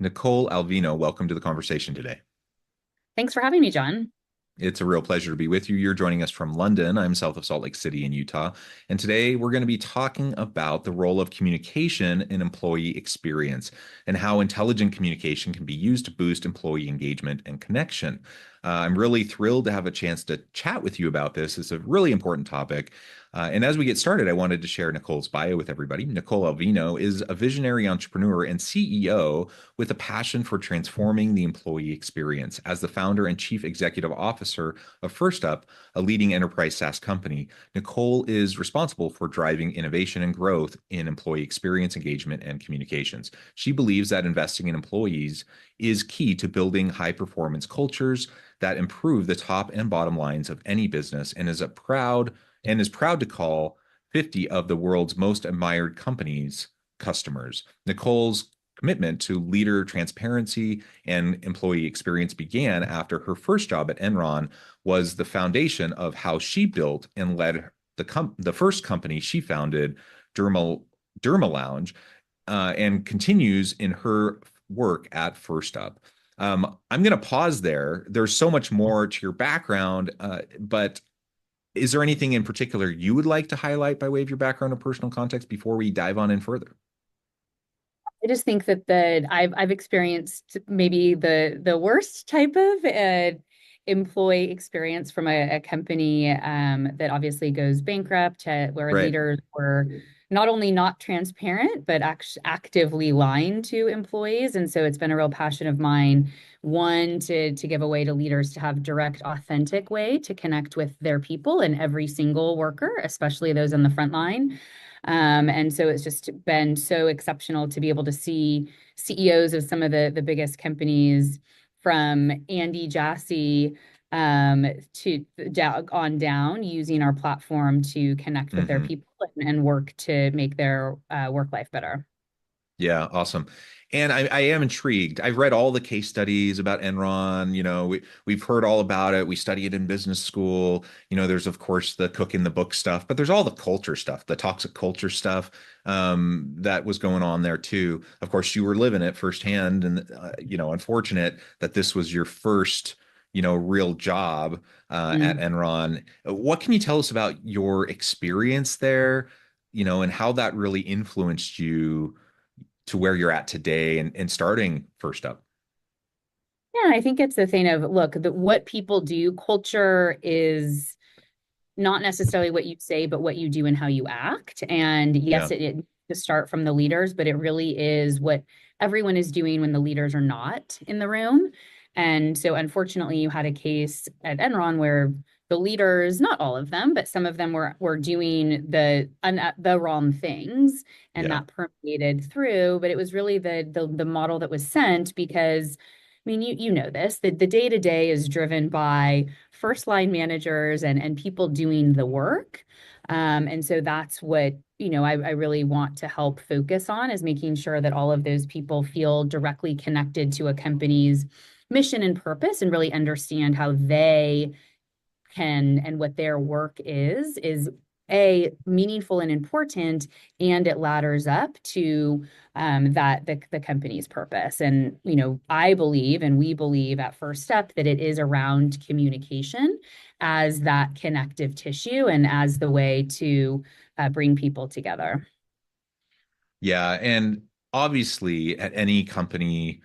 Nicole Alvino, welcome to the conversation today. Thanks for having me, John. It's a real pleasure to be with you. You're joining us from London. I'm south of Salt Lake City in Utah. And today we're going to be talking about the role of communication in employee experience and how intelligent communication can be used to boost employee engagement and connection. I'm really thrilled to have a chance to chat with you about this. It's a really important topic. And as we get started, I wanted to share Nicole's bio with everybody. Nicole Alvino is a visionary entrepreneur and CEO with a passion for transforming the employee experience. As the founder and chief executive officer of First Up, a leading enterprise SaaS company, Nicole is responsible for driving innovation and growth in employee experience, engagement, and communications. She believes that investing in employees is key to building high-performance cultures that improve the top and bottom lines of any business, and is proud to call 50 of the world's most admired companies customers. Nicole's commitment to leader transparency and employee experience began after her first job at Enron was the foundation of how she built and led the first company she founded, Derma Lounge, and continues in her work at First Up. I'm going to pause there. There's so much more to your background, but is there anything in particular you would like to highlight by way of your background or personal context before we dive on in further? I just think that I've experienced maybe the worst type of employee experience from a company that obviously goes bankrupt, where Right. leaders were not only not transparent, but actively lying to employees. And so it's been a real passion of mine, one, to give a way to leaders to have direct, authentic way to connect with their people and every single worker, especially those on the front line. And so it's just been so exceptional to be able to see CEOs of some of the biggest companies, from Andy Jassy to on down, using our platform to connect with their Mm-hmm. people and work to make their work life better. Yeah, awesome. And I am intrigued. I've read all the case studies about Enron. We've heard all about it. We study it in business school. There's of course the cook in the book stuff, but there's all the culture stuff, the toxic culture stuff that was going on there too. Of course, you were living it firsthand, and unfortunate that this was your first, real job at Mm. Enron. What can you tell us about your experience there, and how that really influenced you to where you're at today and starting First Up? Yeah, I think it's the thing of, look, what people do. Culture is not necessarily what you say, but what you do and how you act. And Yeah. yes, it needs to start from the leaders, but it really is what everyone is doing when the leaders are not in the room. And so, unfortunately, you had a case at Enron where the leaders, not all of them, but some of them were doing the wrong things, and Yeah. that permeated through. But it was really the model that was sent, because I mean, you know this, that the day to day is driven by first line managers and people doing the work. And so that's what, I really want to help focus on, is making sure that all of those people feel directly connected to a company's mission and purpose, and really understand how they can, and what their work is a meaningful and important, and it ladders up to that the company's purpose. And I believe, and we believe at First Step, that it is around communication as that connective tissue and as the way to bring people together. Yeah. And obviously, at any company,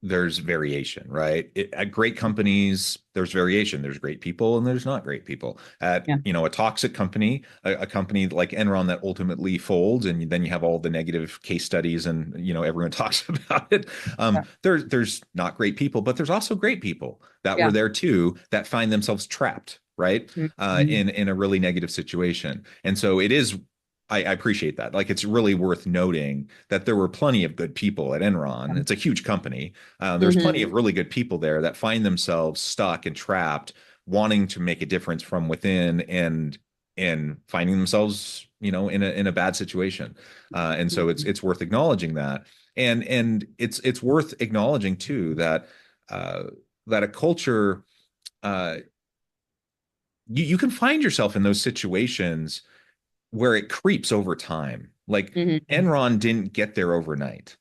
there's variation, right? At great companies, there's variation. There's great people and there's not great people. At, Yeah. a toxic company, a company like Enron that ultimately folds, and then you have all the negative case studies, and, everyone talks about it. Yeah. There's not great people, but there's also great people that were Yeah. there too that find themselves trapped, right? Mhm. In a really negative situation. And so it is, I appreciate that. Like, it's really worth noting that there were plenty of good people at Enron. It's a huge company. There's plenty Mhm. of really good people there that find themselves stuck and trapped, wanting to make a difference from within, and finding themselves, in a bad situation. And so Mhm. it's worth acknowledging that, and it's worth acknowledging too that uh, that a culture, uh, you can find yourself in those situations where it creeps over time. Like, Mhm. Enron didn't get there overnight,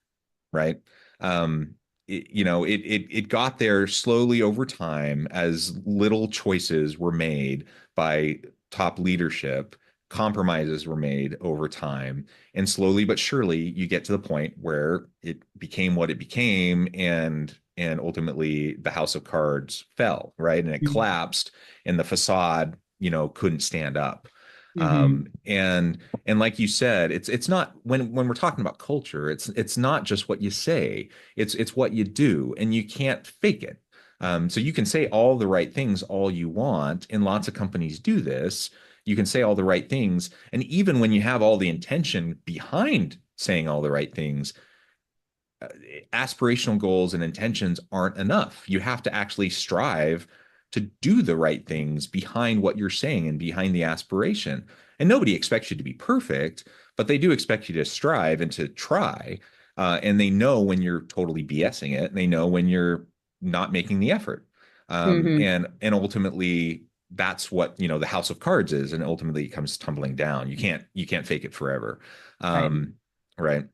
right? Um, it got there slowly over time as little choices were made by top leadership, compromises were made over time, and slowly but surely you get to the point where it became what it became, and ultimately the house of cards fell, right? And it collapsed, and the facade, couldn't stand up. Mm-hmm. And like you said, it's not, when we're talking about culture, it's not just what you say, it's what you do, and you can't fake it. So you can say all the right things all you want, and lots of companies do this. You can say all the right things, and even when you have all the intention behind saying all the right things, uh, aspirational goals and intentions aren't enough. You have to actually strive to do the right things behind what you're saying and behind the aspiration. And nobody expects you to be perfect, but they do expect you to strive and to try. And they know when you're totally BSing it, and they know when you're not making the effort. Mm-hmm. And ultimately, that's what the house of cards is, and ultimately it comes tumbling down. You can't fake it forever. Right. Right.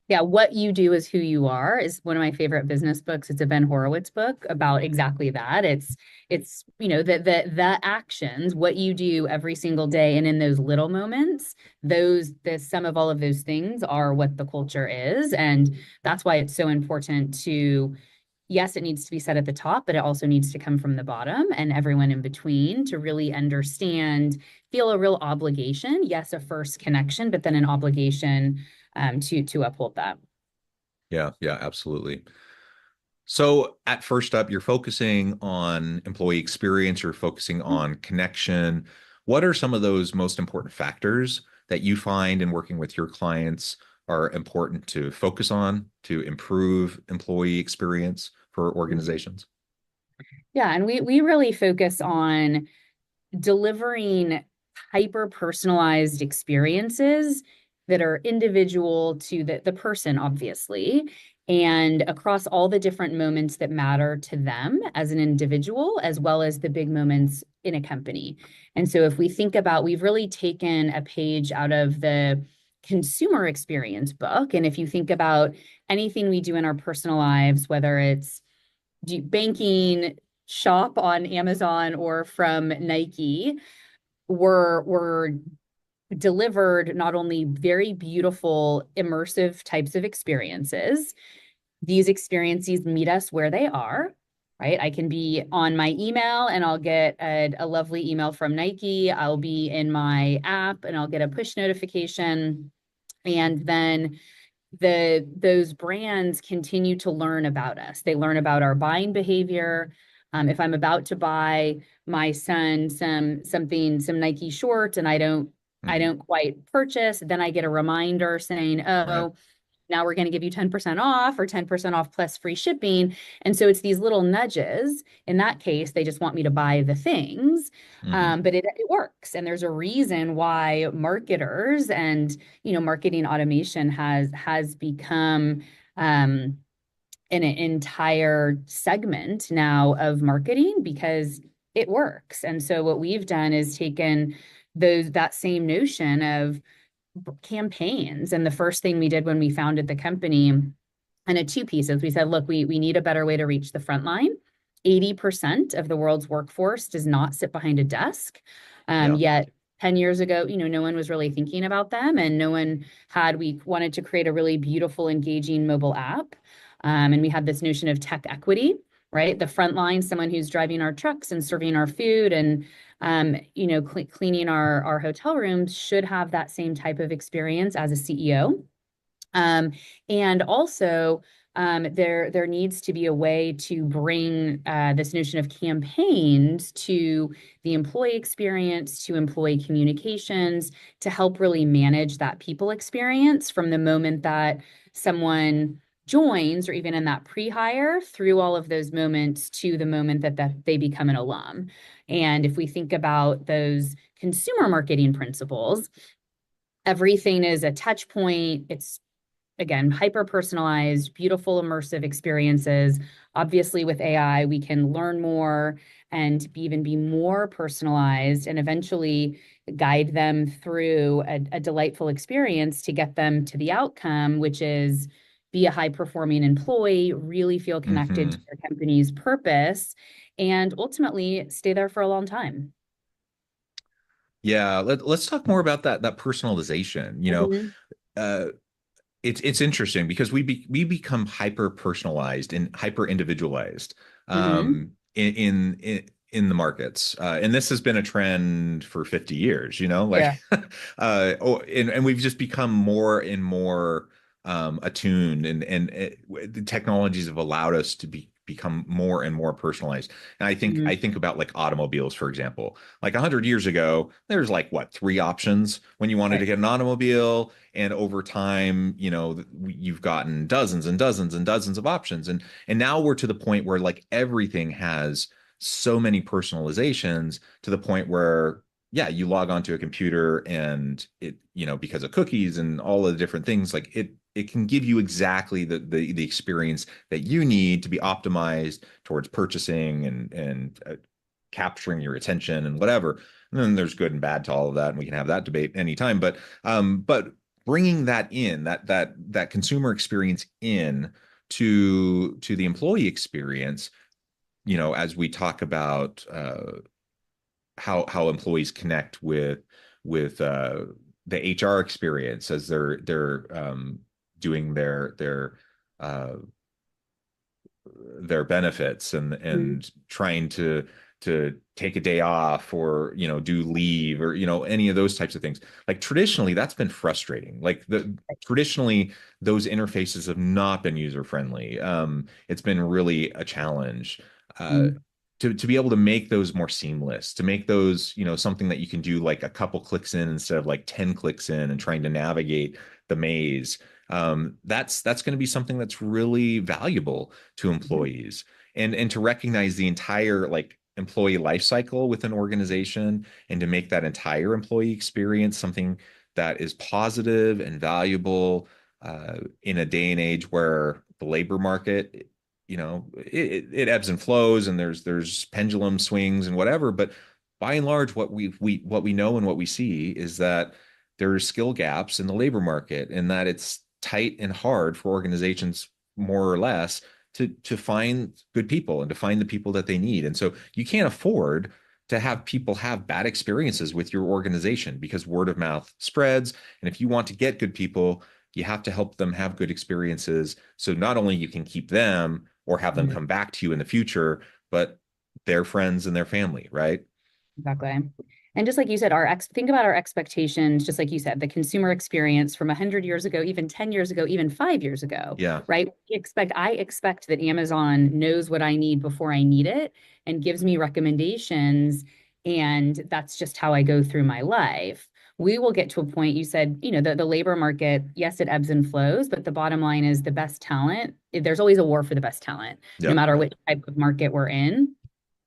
Yeah, What You Do Is Who You Are is one of my favorite business books. It's a Ben Horowitz book about exactly that. It's the actions, what you do every single day, and in those little moments, the sum of all of those things are what the culture is. And that's why it's so important to, yes, it needs to be said at the top, but it also needs to come from the bottom and everyone in between to really understand, feel a real obligation. Yes, a first connection, but then an obligation to uphold that. Yeah, yeah, absolutely. So at first up, you're focusing on employee experience, you're focusing on connection. What are some of those most important factors that you find in working with your clients are important to focus on to improve employee experience for organizations? Yeah, and we really focus on delivering hyper personalized experiences that are individual to the person, obviously, and across all the different moments that matter to them as an individual, as well as the big moments in a company. And so, if we think about, we've really taken a page out of the consumer experience book. And if you think about anything we do in our personal lives, whether it's banking, shop on Amazon or from Nike, were delivered not only very beautiful, immersive types of experiences. These experiences meet us where they are, right? I can be on my email and I'll get a lovely email from Nike. I'll be in my app and I'll get a push notification. And then those brands continue to learn about us. They learn about our buying behavior. If I'm about to buy my son some Nike shorts and I Mhm. don't quite purchase, then I get a reminder saying, Right. "Oh, now we're going to give you 10% off or 10% off plus free shipping." And so it's these little nudges. In that case, they just want me to buy the things. Hmm. But it works. And there's a reason why marketers and, marketing automation has become an entire segment now of marketing because it works. And so what we've done is taken that same notion of campaigns. And the first thing we did when we founded the company, and a two pieces, we said, look, we need a better way to reach the front line. 80% of the world's workforce does not sit behind a desk. Yeah. Yet 10 years ago, no one was really thinking about them, and we wanted to create a really beautiful, engaging mobile app. And we had this notion of tech equity, right? The front line, someone who's driving our trucks and serving our food and cleaning our hotel rooms should have that same type of experience as a CEO. Um, and also, there needs to be a way to bring this notion of campaigns to the employee experience, to employee communications, to help really manage that people experience from the moment that someone joins, or even in that pre-hire, through all of those moments to the moment that they become an alum. And if we think about those consumer marketing principles, everything is a touch point. It's, again, hyper personalized, beautiful, immersive experiences. Obviously, with AI, we can learn more and even be more personalized and eventually guide them through a delightful experience to get them to the outcome, which is be a high performing employee, really feel connected to Hmm. their company's purpose, and ultimately stay there for a long time. Yeah, let's talk more about that personalization. Mhm. Uh, it's interesting because we become hyper personalized and hyper individualized Mhm. in the markets, and this has been a trend for 50 years. Yeah. And we've just become more and more attuned, the technologies have allowed us to become more and more personalized. And I Mhm. think about like automobiles, for example. Like 100 years ago, there's like what, three options when you wanted to Right. get an automobile, and over time, you've gotten dozens and dozens and dozens of options, and now we're to the point where like everything has so many personalizations to the point where, yeah, you log onto a computer and it, because of cookies and all of the different things, like it can give you exactly the experience that you need to be optimized towards purchasing and capturing your attention and whatever. And then there's good and bad to all of that, and we can have that debate anytime. But bringing that in, that consumer experience in to the employee experience, as we talk about how employees connect with the HR experience as they're doing uh, their benefits Mhm. and trying to take a day off, or do leave, or any of those types of things. Like traditionally that's been frustrating. Like the traditionally those interfaces have not been user friendly. It's been really a challenge uh Mhm. to be able to make those more seamless, to make those something that you can do like a couple clicks in instead of like 10 clicks in and trying to navigate the maze. That's going to be something that's really valuable to Mhm. employees, and to recognize the entire like employee life cycle with an organization, and to make that entire employee experience something that is positive and valuable in a day and age where the labor market, it ebbs and flows, and there's pendulum swings and whatever. But by and large, what we know and what we see is that there's skill gaps in the labor market, and that it's tight and hard for organizations, more or less, to find good people and to find the people that they need. And so you can't afford to have people have bad experiences with your organization, because word of mouth spreads. And if you want to get good people, you have to help them have good experiences, so not only you can keep them or have them Mhm. come back to you in the future, but their friends and their family, right? Exactly. And just like you said, think about our expectations, just like you said, the consumer experience from 100 years ago, even 10 years ago, even 5 years ago, Yeah. right? I expect that Amazon knows what I need before I need it and gives me recommendations. And that's just how I go through my life. We will get to a point, you said, the labor market, yes, it ebbs and flows, but the bottom line is the best talent, there's always a war for the best talent, no Yep. matter which type of market we're in.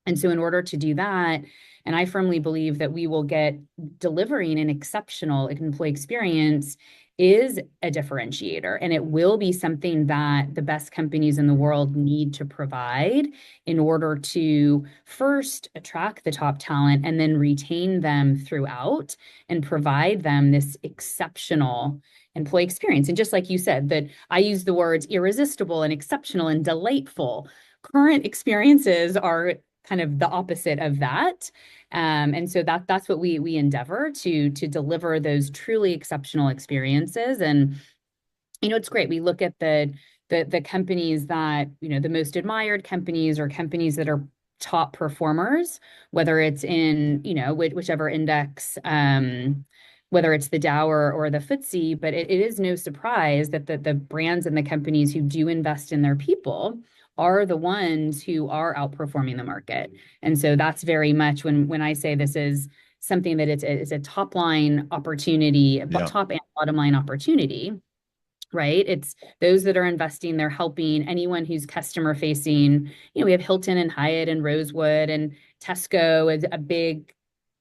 And so, in order to do that, and I firmly believe that we will get delivering an exceptional employee experience is a differentiator. And it will be something that the best companies in the world need to provide in order to first attract the top talent and then retain them throughout and provide them this exceptional employee experience. And just like you said, that I use the words irresistible and exceptional and delightful. Current experiences are kind of the opposite of that. And so that's what we endeavor to deliver those truly exceptional experiences. And it's great. We look at the companies that, the most admired companies or companies that are top performers, whether it's in, whichever index, whether it's the Dow or the FTSE, but it is no surprise that the brands and the companies who do invest in their people are the ones who are outperforming the market. And so that's very much when I say this is something that it's a top line opportunity, Yeah. top and bottom line opportunity, right? It's those that are investing, they're helping anyone who's customer facing. We have Hilton and Hyatt and Rosewood and Tesco as a big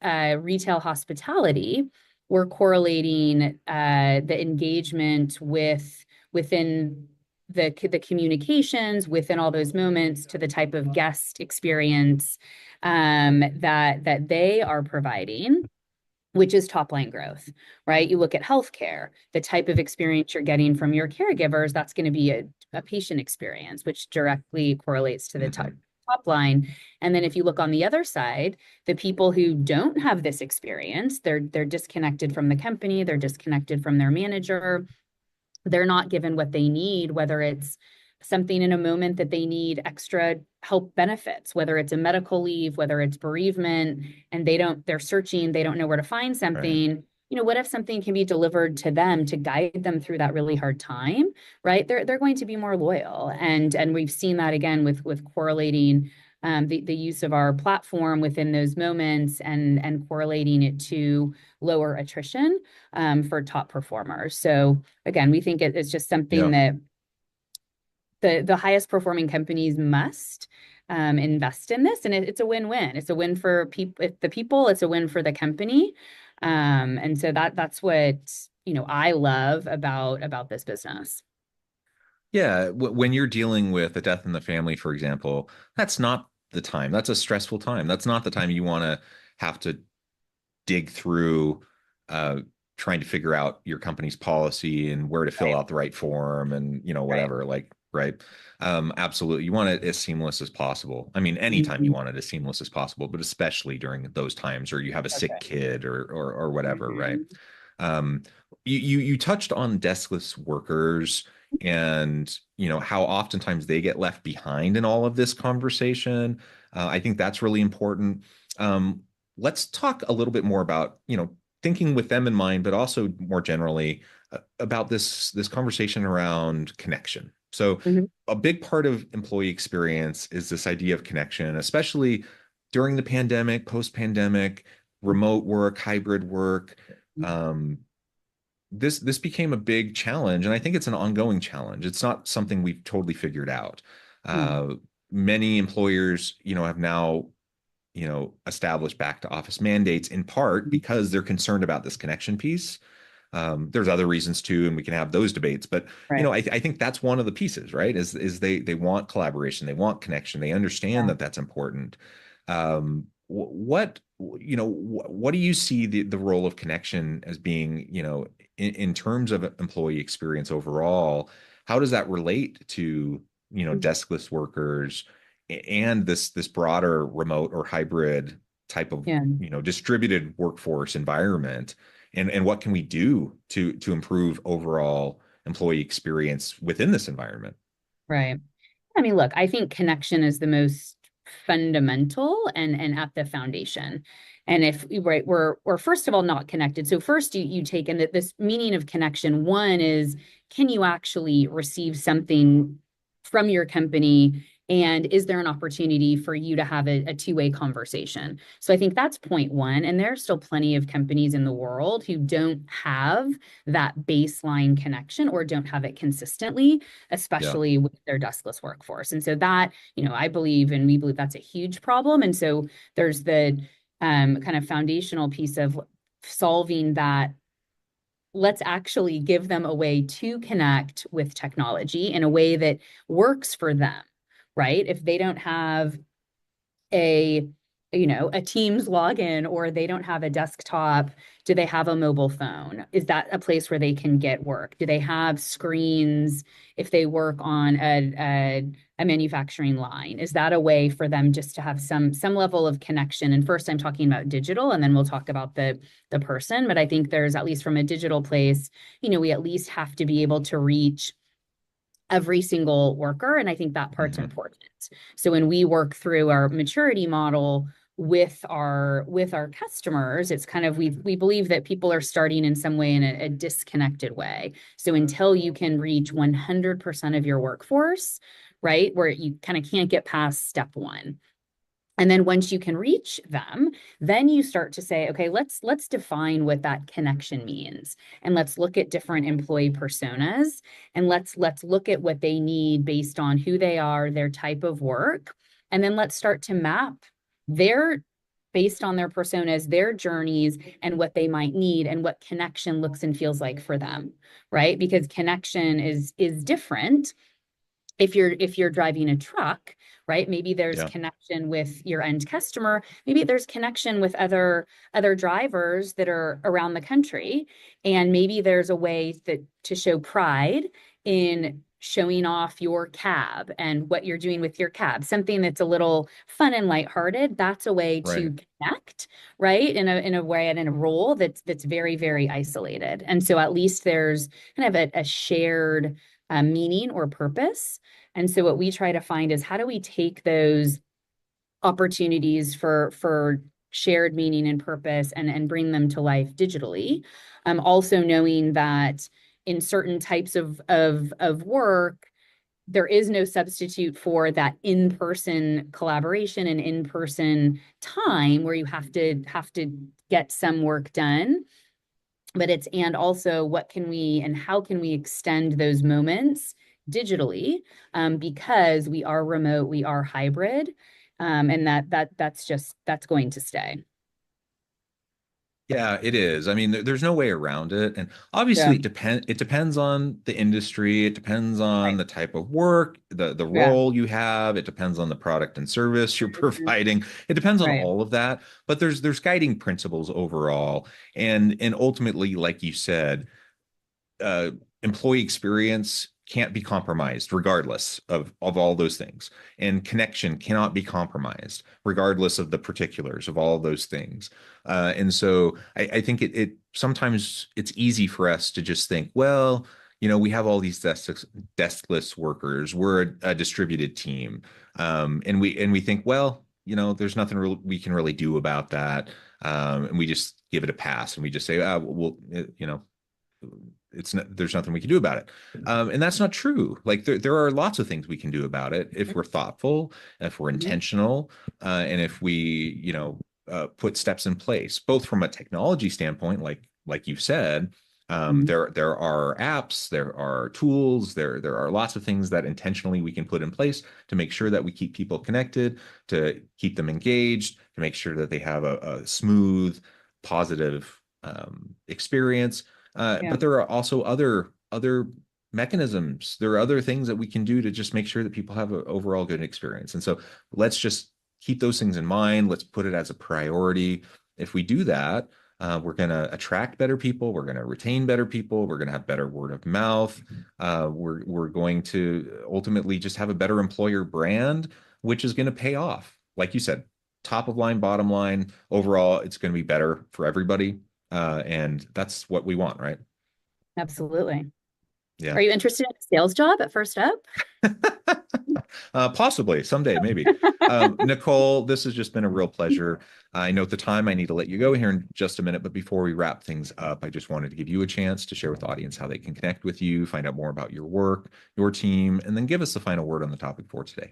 retail hospitality. We're correlating the engagement within the communications within all those moments to the type of guest experience that they are providing. which is top line growth, right? You look at healthcare, the type of experience you're getting from your caregivers, that's going to be a patient experience, which directly correlates to the Hmm. top line. And then if you look on the other side, the people who don't have this experience, they're disconnected from the company, they're disconnected from their manager, they're not given what they need, whether it's something in a moment that they need extra help benefits, whether it's a medical leave, whether it's bereavement, and they're searching, they don't know where to find Right. something. What if something can be delivered to them to guide them through that really hard time, right? They're going to be more loyal. And we've seen that again with correlating the use of our platform within those moments and correlating it to lower attrition for top performers. So again, we think it's just something Yeah. that the highest performing companies must invest in this, and it's a win-win. It's a win for the people. It's a win for the company, and so that's what I love about this business. Yeah. When you're dealing with a death in the family, for example, that's not the time. That's a stressful time. That's not the time you want to have to dig through uh, trying to figure out your company's policy and where to fill Right, out the right form and right. whatever, like, right. Absolutely, you want it as seamless as possible. I mean, anytime you Mhm. want it as seamless as possible, but especially during those times, or you have a That's sick right. kid or whatever, right. Mhm. um, you touched on deskless workers and how oftentimes they get left behind in all of this conversation. I think that's really important. um, let's talk a little bit more about thinking with them in mind, but also more generally about this conversation around connection. So Mhm. a big part of employee experience is this idea of connection, especially during the pandemic, post-pandemic, remote work, hybrid work. um, this became a big challenge, and I think it's an ongoing challenge. It's not something we've totally figured out. No. uh, Many employers have now established back to office mandates, in part because they're concerned about this connection piece. There's other reasons too, and we can have those debates. But Right. I think that's one of the pieces, right? Is they want collaboration, they want connection, they understand Yeah. that that's important. What what do you see the role of connection as being, in terms of employee experience overall? How does that relate to deskless workers and this broader remote or hybrid type of Yeah. distributed workforce environment? And what can we do to improve overall employee experience within this environment? Right. I mean, look, I think connection is the most fundamental and at the foundation. And if right, we're first of all not connected. So first you take in that this meaning of connection. One is, can you actually receive something from your company? And is there an opportunity for you to have a two-way conversation? So I think that's point one. And there are still plenty of companies in the world who don't have that baseline connection or don't have it consistently, Yeah. especially with their deskless workforce. And so that, I believe, and we believe that's a huge problem. And so there's the kind of foundational piece of solving that. Let's actually give them a way to connect with technology in a way that works for them, right? If they don't have a a Teams login, or they don't have a desktop, do they have a mobile phone? Is that a place where they can get work? Do they have screens if they work on a manufacturing line? Is that a way for them just to have some level of connection? And first I'm talking about digital, and then we'll talk about the person. But I think there's, at least from a digital place, we at least have to be able to reach every single worker. And I think that part's Hmm. important. So when we work through our maturity model with our customers, it's kind of, we believe that people are starting in some way in a disconnected way. So until you can reach 100% of your workforce, right, where you kind of can't get past step one. And then once you can reach them, then you start to say, okay, let's define what that connection means. And let's look at different employee personas, and let's look at what they need based on who they are, their type of work. And then let's start to map their based on their personas, their journeys, and what they might need, and what connection looks and feels like for them, right? Because connection is different if you're driving a truck, right? Maybe there's Yeah. connection with your end customer. Maybe there's connection with other drivers that are around the country, and maybe there's a way that to show pride in showing off your cab and what you're doing with your cab. Something that's a little fun and lighthearted. That's a way Right. to connect, right? In a way and in a role that's very, very isolated. And so at least there's kind of a shared meaning or purpose. And so what we try to find is how do we take those opportunities for shared meaning and purpose and bring them to life digitally. Also knowing that in certain types of work, there is no substitute for that in-person collaboration and in-person time where you have to get some work done. But it's and also what can we and how can we extend those moments digitally, because we are remote, we are hybrid, and that's going to stay. Yeah, it is. I mean, there's no way around it. And Yeah. obviously it depends on the industry, it depends on Right. the type of work, the Yeah. role you have, it depends on the product and service you're Mhm. providing. It depends on Right. all of that, but there's guiding principles overall. And ultimately, like you said, uh, employee experience can't be compromised regardless of all those things, and connection cannot be compromised regardless of the particulars of all of those things. And so I think it sometimes it's easy for us to just think, well, we have all these deskless workers, we're a distributed team, and we think, well, there's nothing we can really do about that, and we just give it a pass, and we just say, well, there's nothing we can do about it, and that's not true. Like there are lots of things we can do about it if we're thoughtful, if we're Mhm. intentional, and if we put steps in place, both from a technology standpoint, like you've said. Mhm. There are apps, there are tools, there are lots of things that intentionally we can put in place to make sure that we keep people connected, to keep them engaged, to make sure that they have a smooth, positive experience. Yeah. But there are also other mechanisms. There are other things that we can do to just make sure that people have an overall good experience. And so let's just keep those things in mind. Let's put it as a priority. If we do that, we're going to attract better people. We're going to retain better people. We're going to have better word of mouth. We're going to ultimately just have a better employer brand, which is going to pay off. Like you said, top of line, bottom line, overall, it's going to be better for everybody. And that's what we want, right? Absolutely. Yeah. Are you interested in a sales job at First Up? Possibly someday, maybe. Nicole, this has just been a real pleasure. I know at the time I need to let you go here in just a minute, but before we wrap things up, I just wanted to give you a chance to share with the audience how they can connect with you, find out more about your work, your team, and then give us the final word on the topic for today.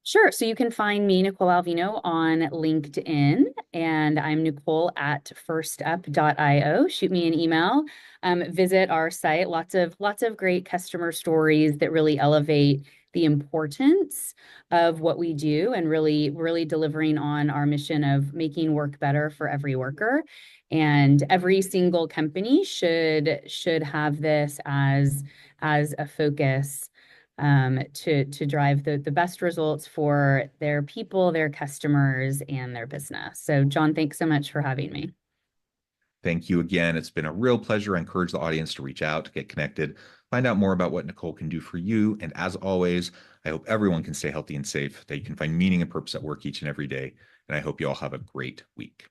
Sure. So you can find me, Nicole Alvino, on LinkedIn, and I'm Nicole at firstup.io. Shoot me an email. Visit our site. Lots of great customer stories that really elevate the importance of what we do and really delivering on our mission of making work better for every worker. And every single company should have this as a focus, to drive the best results for their people, their customers, and their business. So, John, thanks so much for having me. Thank you again. It's been a real pleasure. I encourage the audience to reach out, to get connected, find out more about what Nicole can do for you. And as always, I hope everyone can stay healthy and safe, that you can find meaning and purpose at work each and every day. And I hope you all have a great week.